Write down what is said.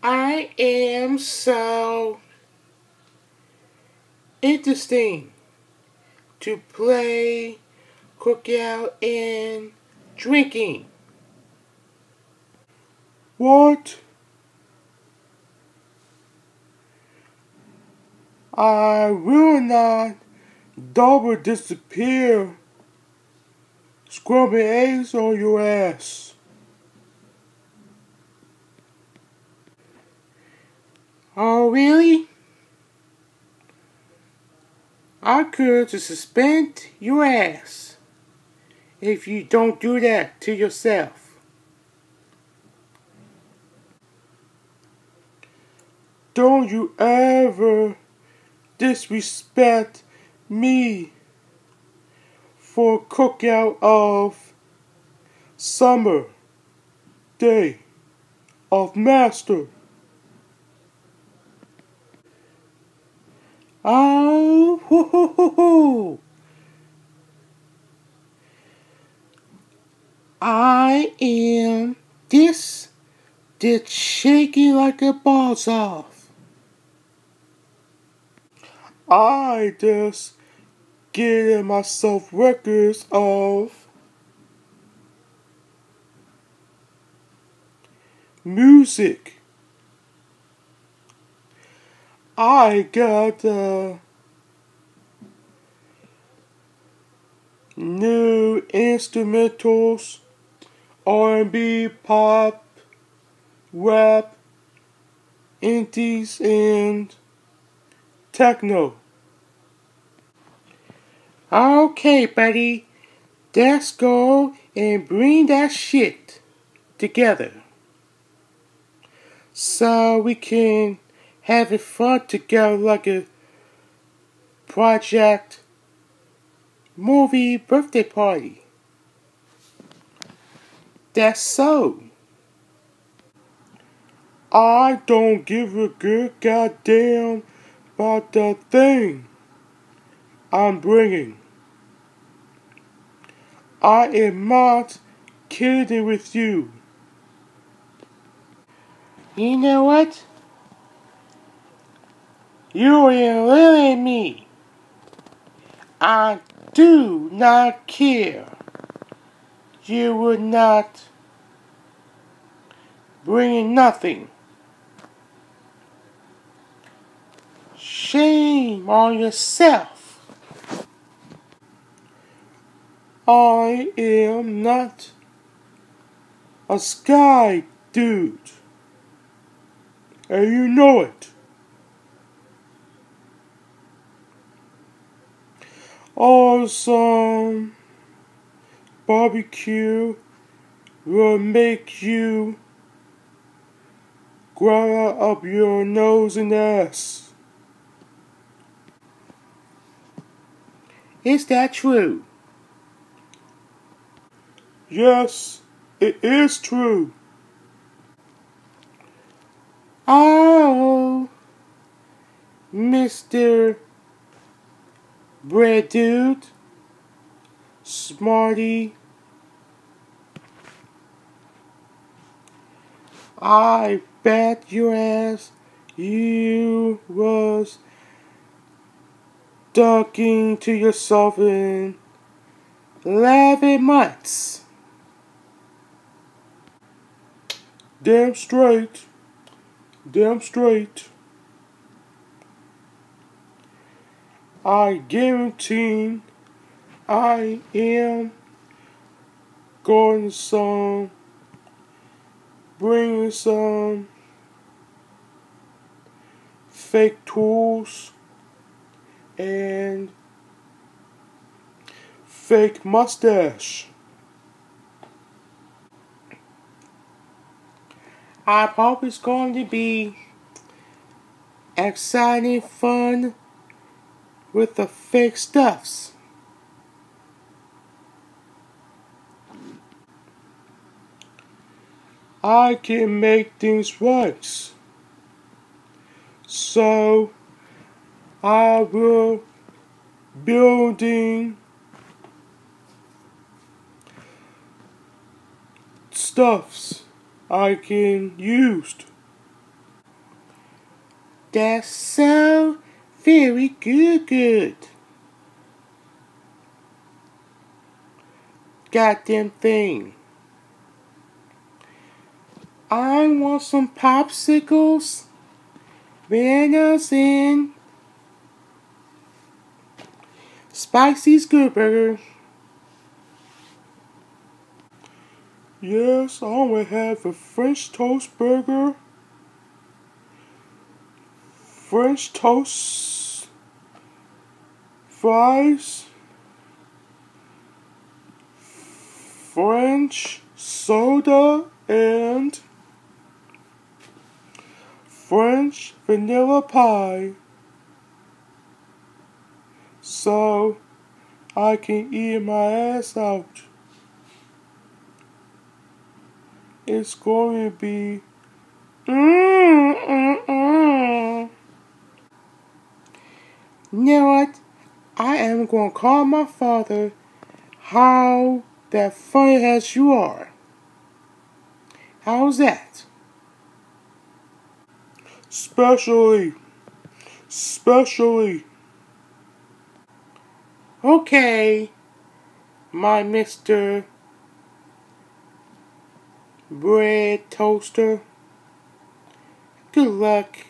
I am so interesting to play cookout and drinking. What? I will not double disappear scrubbing eggs on your ass. Oh, really? I could suspend your ass if you don't do that to yourself. Don't you ever disrespect me for cookout of summer day of master. Oh, hoo, hoo, hoo, hoo. I am this shaking like a balls off. I just getting myself records of music. I got new instrumentals, R&B, pop, rap, indies, and techno. Okay, buddy, let's go and bring that shit together so we can have it fun together like a project movie birthday party. That's so. I don't give a good goddamn about the thing I'm bringing. I am not kidding with you. You know what? You are really me. I do not care. You would not bring nothing. Shame on yourself. I am not a sky dude. And you know it. Awesome barbecue will make you grow up your nose and ass. Is that true? Yes, it is true. Oh, Mr. Bread Dude, Smarty, I bet your ass you was talking to yourself in 11 months. Damn straight. Damn straight. I guarantee I am going to bring some fake tools and fake mustache. I hope it's going to be exciting fun with the fake stuffs. I can make things right. So I will building stuffs I can use That's so very good. Goddamn thing. I want some popsicles, bananas, and spicy good burger. Yes, I want to have a French toast burger, French toast, fries, French soda, and French vanilla pie. So I can eat my ass out. It's going to be You know what? I am going to call my father how that funny as you are. How's that? Specially. Okay, my Mr. Bread Toaster. Good luck.